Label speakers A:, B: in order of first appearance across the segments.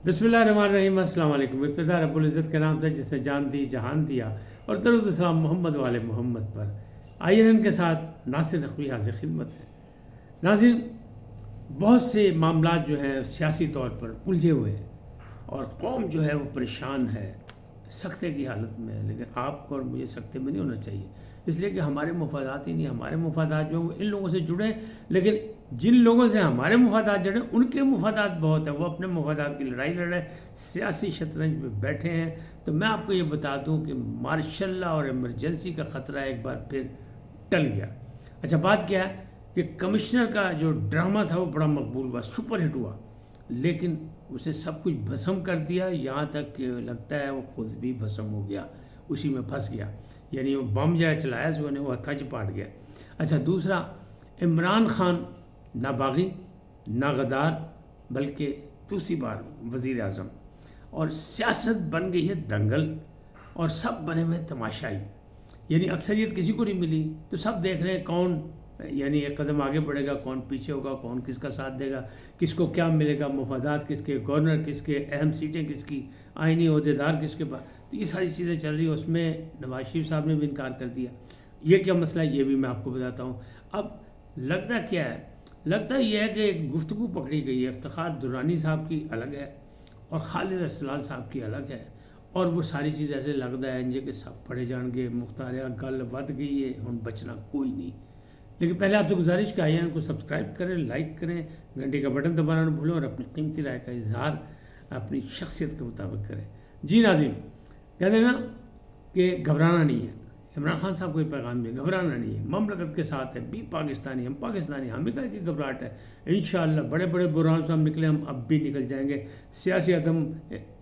A: बिस्मिल्लाहिर्रहमानिर्रहीम। अस्सलाम वालेकुम। इब्तिदा रब्बुल इज़्ज़त के नाम से जिसने जान दी जहान दिया, और दरूद सलाम मोहम्मद वाले मोहम्मद पर। आइए इनके साथ नासिर नकवी हाजिर खिदमत है। नाज़रीन, बहुत से मामलात जो हैं सियासी तौर पर उलझे हुए हैं और कौम जो है वो परेशान है, सख्ते की हालत में है। लेकिन आपको और मुझे सख्ते में नहीं होना चाहिए, इसलिए कि हमारे मुफादात ही नहीं, हमारे मुफादात जो इन लोगों से जुड़े, लेकिन जिन लोगों से हमारे मुफादात जुड़े उनके मुफादात बहुत है, वो अपने मुफादात की लड़ाई लड़ रहे हैं, सियासी शतरंज में बैठे हैं। तो मैं आपको ये बता दूं कि मार्शल लॉ और इमरजेंसी का ख़तरा एक बार फिर टल गया। अच्छा, बात क्या है कि कमिश्नर का जो ड्रामा था वो बड़ा मकबूल हुआ, सुपर हिट हुआ, लेकिन उसे सब कुछ भस्म कर दिया। यहाँ तक कि लगता है वो खुद भी भस्म हो गया, उसी में फंस गया। यानी वो बम जो चलाया सो ने वो हत्था च पाट गया। अच्छा, दूसरा, इमरान खान ना बागी ना गद्दार, बल्कि दूसरी बार वज़ीर आज़म, और सियासत बन गई है दंगल, और सब बने हुए तमाशाई। यानी अक्सरियत किसी को नहीं मिली, तो सब देख रहे हैं कौन यानी एक कदम आगे बढ़ेगा, कौन पीछे होगा, कौन किसका साथ देगा, किसको क्या मिलेगा, मुफादात किसके, गवर्नर किसके, अहम सीटें किसकी, आइनी अहदेदार किसके पास। तो ये सारी चीज़ें चल रही हैं। उसमें नवाज शरीफ साहब ने भी इनकार कर दिया। ये क्या मसला है ये भी मैं आपको बताता हूँ। अब लगता क्या है, लगता यह है कि एक गुफ्तगू पकड़ी गई है। इफ्तिखार दुरानी साहब की अलग है और खालिद अरसलान साहब की अलग है, और वो सारी चीज़ ऐसे लगता है इंजे कि सब पढ़े जाएंगे, मुख्तार गल बद गई है, हम बचना कोई नहीं। लेकिन पहले आपसे गुजारिश कि आइए इनको सब्सक्राइब करें, लाइक करें, घंटे का बटन दबाना न भूलें, और अपनी कीमती राय का इजहार अपनी शख्सियत के मुताबिक करें। जी नाज़रीन, कहते हैं ना कि घबराना नहीं है। इमरान खान साहब को ये पैगाम भी, घबराना नहीं है, ममलकत के साथ है, भी पाकिस्तानी, हम पाकिस्तानी, हमें क्या की घबराहट है। इंशाअल्लाह बड़े बड़े बुरहान से हम निकले, हम अब भी निकल जाएंगे। सियासी अदम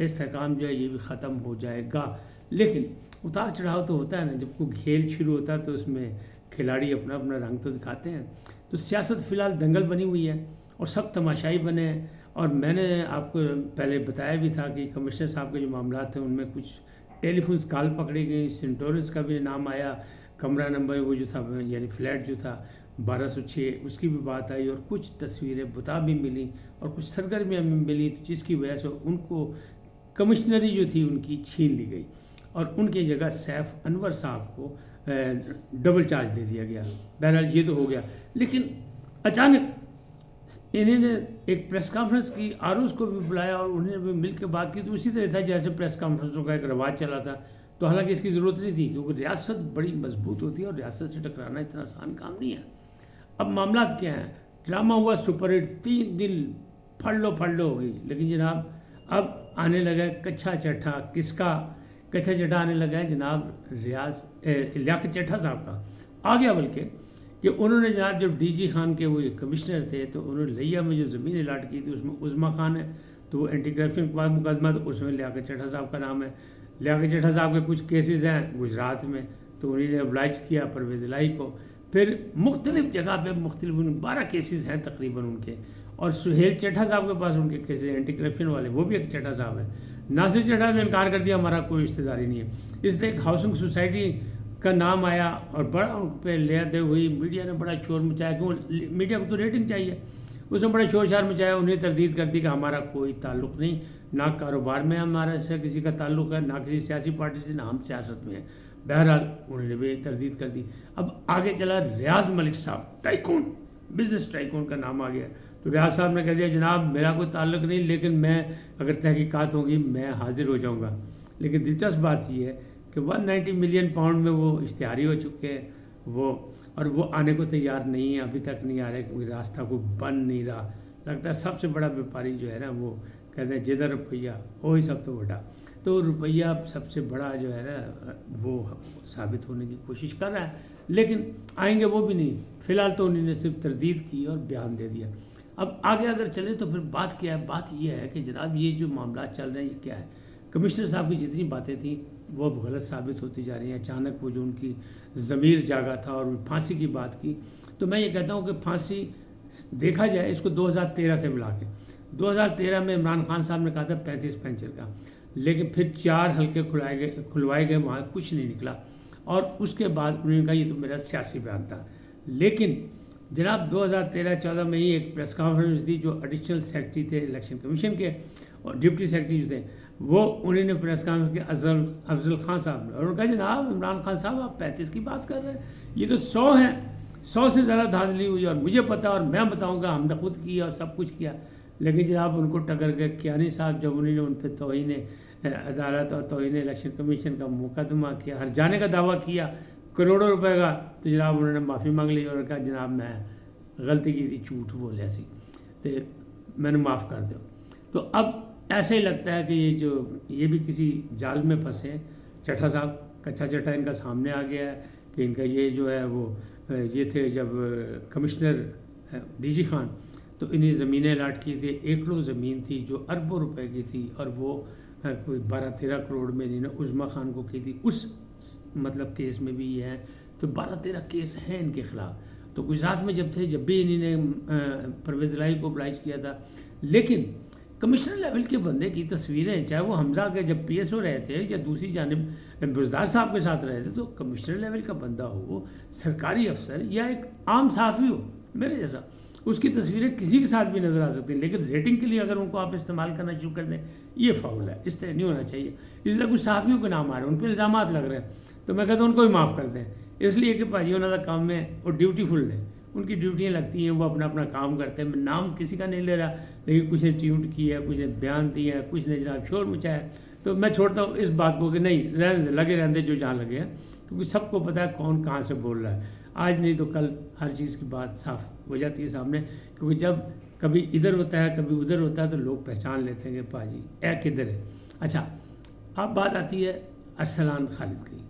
A: इस्तेहकाम जो है ये भी ख़त्म हो जाएगा। लेकिन उतार चढ़ाव तो होता है ना, जब कोई खेल शुरू होता है तो उसमें खिलाड़ी अपना अपना रंग तो दिखाते हैं। तो सियासत फ़िलहाल दंगल बनी हुई है और सब तमाशाई बने हैं। और मैंने आपको पहले बताया भी था कि कमिश्नर साहब के जो मामला थे उनमें कुछ टेलीफोन कॉल पकड़ी गई, सेंटोरस का भी नाम आया, कमरा नंबर वो जो था यानी फ्लैट जो था 1206 उसकी भी बात आई, और कुछ तस्वीरें बता भी मिली और कुछ सरगर्मियाँ भी मिली, जिसकी वजह से उनको कमिश्नरी जो थी उनकी छीन ली गई और उनकी जगह सैफ अनवर साहब को डबल चार्ज दे दिया गया। बहरहाल ये तो हो गया, लेकिन अचानक इन्होंने एक प्रेस कॉन्फ्रेंस की, आरूस को भी बुलाया और उन्होंने भी मिल के बात की। तो उसी तरह था जैसे प्रेस कॉन्फ्रेंसों का एक रवाज चला था। तो हालांकि इसकी ज़रूरत नहीं थी, क्योंकि रियासत बड़ी मजबूत होती है और रियासत से टकराना इतना आसान काम नहीं है। अब मामला क्या है, ड्रामा हुआ सुपर हिट, 3 दिन फड़ लो हो गई। लेकिन जनाब अब आने लगा कच्चा चट्ठा, किसका कच्चा चट्ठा आने लगा है जनाब, लियाकत चट्ठा साहब का आ गया। बल्कि कि उन्होंने जनाब जब डीजी खान के वो कमिश्नर थे तो उन्होंने लिया में जो ज़मीन अलाट की थी उसमें उज़मा खान है, तो वो एंटी करप्शन के बाद मुकदमा, तो उसमें लियाकत चट्ठा साहब का नाम है। लियाकत चट्ठा साहब के कुछ केसेस हैं गुजरात में, तो उन्होंने oblige किया परवेज़ इलाही को। फिर मुख्तलिफ जगह पे मुख्तलिफ 12 केसेस हैं तकरीबन उनके, और सुहेल चट्ठा साहब के पास उनके केसेस एंटी करप्शन वाले, वो भी एक चट्ठा साहब है। नासिर चट्ठा ने इनकार कर दिया, हमारा कोई रिश्तेदारी नहीं है। इसलिए एक हाउसिंग सोसाइटी का नाम आया और बड़ा उन पर लिया हुई, मीडिया ने बड़ा शोर मचाया, क्यों मीडिया को तो रेटिंग चाहिए। उसने बड़ा शोर शार मचाया, उन्हें तरदीद कर दी कि हमारा कोई ताल्लुक़ नहीं, ना कारोबार में हमारा से किसी का ताल्लुक़ है, ना किसी सियासी पार्टी से, ना हम सियासत में हैं। बहरहाल उन्होंने भी तरदीद कर दी। अब आगे चला रियाज मलिक साहब, टाइकून, बिजनेस टाइकून का नाम आ गया। तो रियाज साहब ने कह दिया जनाब मेरा कोई ताल्लुक़ नहीं, लेकिन मैं अगर तहकीकात होगी मैं हाजिर हो जाऊँगा। लेकिन दिलचस्प बात यह है कि 190 मिलियन पाउंड में वो इश्तिहारी हो चुके हैं वो, और वो आने को तैयार नहीं है, अभी तक नहीं आ रहे, कोई रास्ता को बन नहीं रहा। लगता है सबसे बड़ा व्यापारी जो है ना, वो कहते हैं जिधर रुपया वही सब तो बड़ा, तो रुपया सबसे बड़ा जो है ना वो साबित होने की कोशिश कर रहा है। लेकिन आएंगे वो भी नहीं, फ़िलहाल तो उन्होंने सिर्फ तरदीद की और बयान दे दिया। अब आगे अगर चले तो फिर बात क्या है, बात यह है कि जनाब ये जो मामला चल रहे हैं ये क्या है। कमिश्नर साहब की जितनी बातें थी वो अब गलत साबित होती जा रही हैं। अचानक वो जो उनकी ज़मीर जागा था और फांसी की बात की, तो मैं ये कहता हूँ कि फांसी देखा जाए इसको 2013 से मिला के, 2013 में इमरान खान साहब ने कहा था 35 पेंचर का, लेकिन फिर 4 हल्के खुलवाए गए, वहाँ कुछ नहीं निकला, और उसके बाद उन्होंने कहा ये तो मेरा सियासी बयान था। लेकिन जनाब 2013-14 में ही एक प्रेस कॉन्फ्रेंस थी, जो एडिशनल सेक्रेटरी थे इलेक्शन कमीशन के और डिप्टी सेक्रेटरी जो थे वो, उन्होंने प्रेस कॉन्फ्रेंस की अफजल खान साहब ने, और उन्होंने कहा जनाब इमरान खान साहब आप 35 की बात कर रहे हैं, ये तो 100 हैं, 100 से ज़्यादा धांधली हुई और मुझे पता और मैं बताऊंगा हमने खुद किया और सब कुछ किया। लेकिन जनाब उनको टक्कर गए कियानी साहब, जब उन्होंने उन पर तौहीन अदालत और तौहीन इलेक्शन कमीशन का मुकदमा किया, हर जाने का दावा किया करोड़ों रुपए का, तो जनाब उन्होंने माफ़ी मांग ली और कहा जनाब मैं गलती की थी, झूठ बोलिया सी, तो मैंने माफ़ कर दो। तो अब ऐसे ही लगता है कि ये भी किसी जाल में फंसे। चट्टा साहब कच्चा चट्टा इनका सामने आ गया है कि इनका ये जो है वो ये थे जब कमिश्नर डीजी खान, तो इन्हें ज़मीनें अलाट की थी, एकड़ों ज़मीन थी जो अरबों रुपए की थी, और वो कोई 12-13 करोड़ में इन्होंने उज़मा खान को की थी। उस मतलब केस में भी ये हैं, तो 12-13 केस हैं इनके ख़िलाफ़। तो गुजरात में जब थे, जब भी इन्होंने परवेज़ इलाही को oblige किया था, लेकिन कमिश्नर लेवल के बंदे की तस्वीरें, चाहे वो हमजा के जब PSO रहे थे या दूसरी जानिब बुजदार साहब के साथ रहे थे, तो कमिश्नर लेवल का बंदा हो, सरकारी अफसर या एक आम सहाफ़ी हो मेरे जैसा, उसकी तस्वीरें किसी के साथ भी नज़र आ सकती हैं, लेकिन रेटिंग के लिए अगर उनको आप इस्तेमाल करना शुरू कर दें, ये फाउल है, इस तरह नहीं होना चाहिए। इसलिए कुछ सहाफ़ियों के नाम आ रहे हैं, उन पर इल्ज़ाम लग रहे हैं, तो मैं कहता हूँ उनको भी माफ़ कर दें, इसलिए कि भाजी उन्होंने काम में और ड्यूटीफुल ने, उनकी ड्यूटियाँ लगती हैं, वो अपना अपना काम करते हैं। मैं नाम किसी का नहीं ले रहा, लेकिन कुछ ने ट्वीट किया, कुछ ने बयान दिया, कुछ ने जनाब शोर मचाया, तो मैं छोड़ता हूँ इस बात को कि नहीं रहने लगे रहते जो जहाँ लगे हैं, क्योंकि सबको पता है कौन कहाँ से बोल रहा है। आज नहीं तो कल हर चीज़ की बात साफ हो जाती है सामने, क्योंकि जब कभी इधर होता है कभी उधर होता है तो लोग पहचान लेते हैं कि पाजी ए किधर है। अच्छा, अब बात आती है अरसलान खालिद की,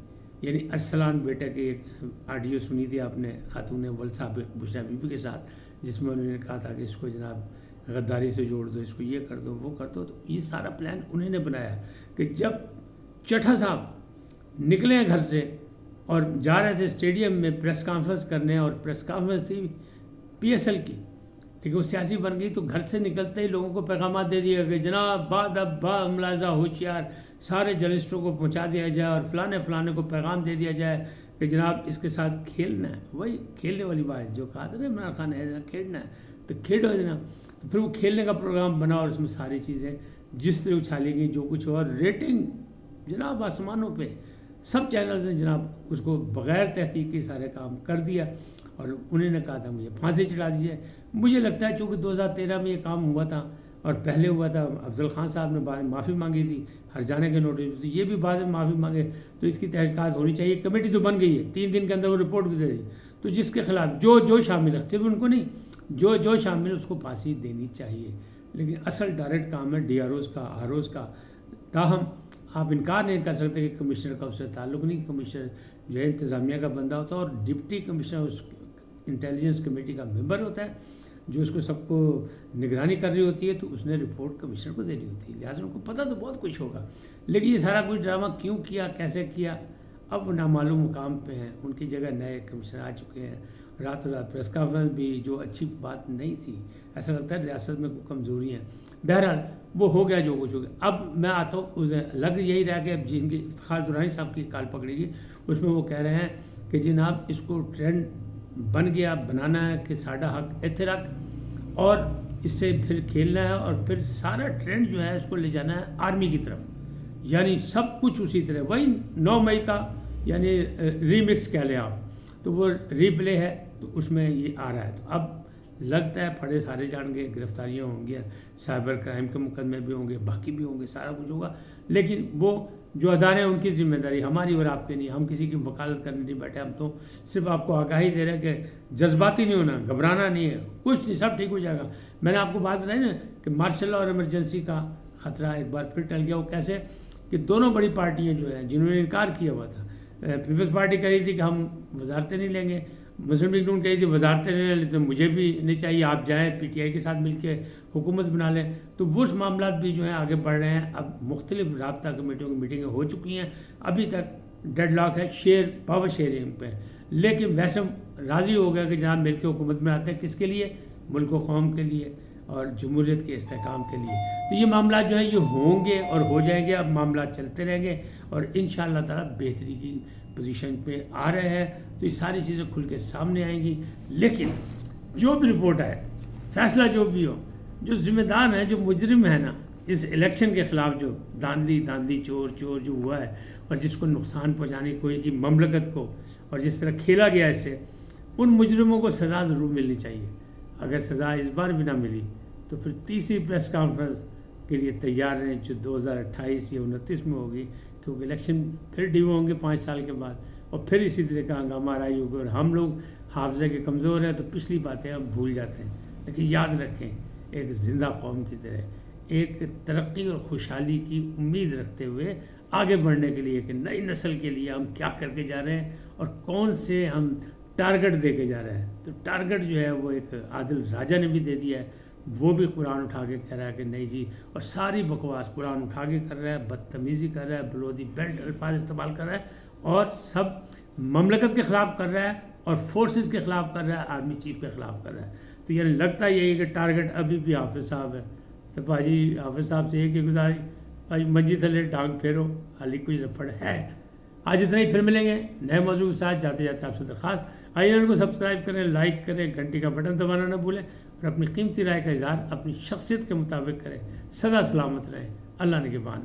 A: यानी अरसलान बेटे की एक ऑडियो सुनी थी आपने खातून अव्वल साबिक बुशरा बीबी के साथ, जिसमें उन्होंने कहा था कि इसको जनाब गद्दारी से जोड़ दो, इसको ये कर दो वो कर दो। तो ये सारा प्लान उन्होंने बनाया कि जब चट्टा साहब निकले हैं घर से और जा रहे थे स्टेडियम में प्रेस कॉन्फ्रेंस करने, और प्रेस कॉन्फ्रेंस थी PSL की, ठीक है, वो सियासी बन गई, तो घर से निकलते ही लोगों को पैगाम दे दिया कि जनाब बाद अब बा मुलाजा होशियार, सारे जर्नलिस्टों को पहुंचा दिया जाए और फलाने फलाने को पैगाम दे दिया जाए कि जनाब इसके साथ खेलना है। वही खेलने वाली बात जो कहा था ना इमरान खान है, खेलना है तो खेलो जनाब। तो फिर वो खेलने का प्रोग्राम बना और उसमें सारी चीज़ें जिस तरह उछाली गई, जो कुछ हुआ, रेटिंग जनाब आसमानों पे, सब चैनल्स ने जनाब उसको बग़ैर तहकीक के सारे काम कर दिया, और उन्होंने कहा था मुझे फांसी चढ़ा दीजिए। मुझे लगता है चूँकि 2013 में ये काम हुआ था और पहले हुआ था, अफजल खान साहब ने बाद में माफ़ी मांगी थी हर जाने के नोटिस, तो ये भी बाद में माफ़ी मांगे, तो इसकी तहकीकात होनी चाहिए। कमेटी तो बन गई है, 3 दिन के अंदर वो रिपोर्ट भी दे दी, तो जिसके खिलाफ जो शामिल है, सिर्फ उनको नहीं, जो शामिल है उसको फांसी देनी चाहिए। लेकिन असल डायरेक्ट काम है DROs का, ROs का। ताहम आप इनकार नहीं कर सकते कि कमिश्नर का उससे ताल्लुक़ नहीं, कमिश्नर जो है इंतज़ामिया का बंदा होता है, और डिप्टी कमिश्नर उस इंटेलिजेंस कमेटी का मेंबर होता है, जो उसको सबको निगरानी कर रही होती है, तो उसने रिपोर्ट कमिश्नर को देनी होती है, लिहाजा उनको पता तो बहुत कुछ होगा। लेकिन ये सारा कुछ ड्रामा क्यों किया, कैसे किया, अब वो नामालूम मुकाम पे हैं, उनकी जगह नए कमिश्नर आ चुके हैं। रातों रात प्रेस कॉन्फ्रेंस भी जो अच्छी बात नहीं थी, ऐसा लगता है रियासत में कोई कमज़ोरी है। बहरहाल वो हो गया जो कुछ हो गया। अब मैं आता हूँ, लग यही रहा कि अब जिनकी इफ्तिखार दुरानी साहब की काल पकड़ेगी, उसमें वो कह रहे हैं कि जनाब इसको ट्रेंड बन गया, बनाना है कि साडा हक इत्थे रख, और इससे फिर खेलना है, और फिर सारा ट्रेंड जो है इसको ले जाना है आर्मी की तरफ, यानी सब कुछ उसी तरह। वही 9 मई का यानी रीमिक्स कह लें आप, तो वो रीप्ले है, तो उसमें ये आ रहा है। तो अब लगता है फड़े सारे जाएंगे, गिरफ्तारियाँ होंगी, साइबर क्राइम के मुकदमे भी होंगे, बाकी भी होंगे, सारा कुछ होगा। लेकिन वो जो अदारे हैं उनकी जिम्मेदारी, हमारी और आपकी नहीं। हम किसी की वकालत करने नहीं बैठे, हम तो सिर्फ आपको आगाही दे रहे हैं कि जज्बाती नहीं होना, घबराना नहीं है, कुछ नहीं, सब ठीक हो जाएगा। मैंने आपको बात बताई ना कि मार्शल और इमरजेंसी का ख़तरा एक बार फिर टल गया। वो कैसे कि दोनों बड़ी पार्टियाँ जो हैं जिन्होंने इनकार किया हुआ था, पीपल्स पार्टी कह रही थी कि हम वजारतें नहीं लेंगे, मुस्लिम लीग नून कही थी वजारतें नहीं लें, तो मुझे भी नहीं चाहिए, आप जाएँ PTI के साथ मिलकर हुकूमत बना लें। तो वो मामला भी जो है आगे बढ़ रहे हैं। अब मुख्तलिफ राब्ता कमेटियों की मीटिंगें हो चुकी हैं, अभी तक डेडलॉक है पावर शेयरिंग पे, लेकिन वैसे राज़ी हो गया कि जनाब मिल के हुकूमत बनाते हैं, किसके लिए, मुल्क व कौम के लिए और जमहूरियत के इस्तेहकाम के लिए। तो ये मामला जो है ये होंगे और हो जाएंगे, अब मामला चलते रहेंगे और इंशाअल्लाह ताला बेहतरी की पोजीशन पे आ रहे हैं, तो ये सारी चीज़ें खुल के सामने आएंगी। लेकिन جو بھی رپورٹ آئے، فیصلہ جو بھی ہو، جو ذمہ دار ہیں، جو مجرم ہے نا اس الیکشن کے خلاف، جو داندھی چور جو ہوا ہے اور جس کو نقصان پہنچانے کوئی مملکت کو اور جس طرح کھیلا گیا اس سے، ان مجرموں کو سزا ضرور ملنی چاہیے۔ اگر سزا اس بار بھی نہ ملی تو پھر تیسری پریس کانفرنس کے لیے تیار رہیں جو 2028 یا 29 میں ہوگی، کیونکہ الیکشن پھر ڈیو ہوں گے 5 سال کے بعد، اور پھر اسی طرح کا ہنگامہ آرائی ہوگا، اور ہم لوگ حافظے کے کمزور ہیں تو پچھلی باتیں ہم بھول جاتے ہیں۔ لیکن یاد رکھیں، ایک زندہ قوم کی طرح ایک ترقی اور خوشحالی کی امید رکھتے ہوئے آگے بڑھنے کے لیے کہ نئی نسل کے لیے ہم کیا کر کے جا رہے ہیں اور کون سے ہم ٹارگٹ دے کے جا رہے ہیں، تو ٹارگٹ جو ہے وہ ایک عادل راجہ نے بھی دے دیا ہے، وہ بھی قرآن اٹھا کے کہہ رہا ہے کہ نہیں جی، اور ساری بکواس قرآن اٹھا کے کر رہا ہے، بدتمیزی کر رہا ہے، بلودی بیلٹ الفاظ استعمال کر رہا ہے، اور سب مملکت کے خلاف کر رہا ہے اور فورسز کے خلاف کر رہا ہے، آرمی چیف کے خلاف کر رہا ہے۔ تو یعنی لگتا یہی کہ ٹارگٹ ابھی بھی حافظ صاحب ہے۔ تو بھاجی حافظ صاحب سے ایک ہی گزارش، بھائی منجی تھلے ٹانگ پھیرو، حالی کوئی رفڑ ہے۔ آج اتنا ہی، پھر ملیں گے نئے موضوع کے ساتھ۔ جاتے جاتے آپ سے درخواست، آئیے ان کو سبسکرائب کریں، لائک کریں، گھنٹی کا بٹن دبانا نہ بھولیں، اور اپنی قیمتی رائے کا اظہار اپنی شخصیت کے مطابق کریں۔ سدا سلامت رہیں، اللہ نگہبان۔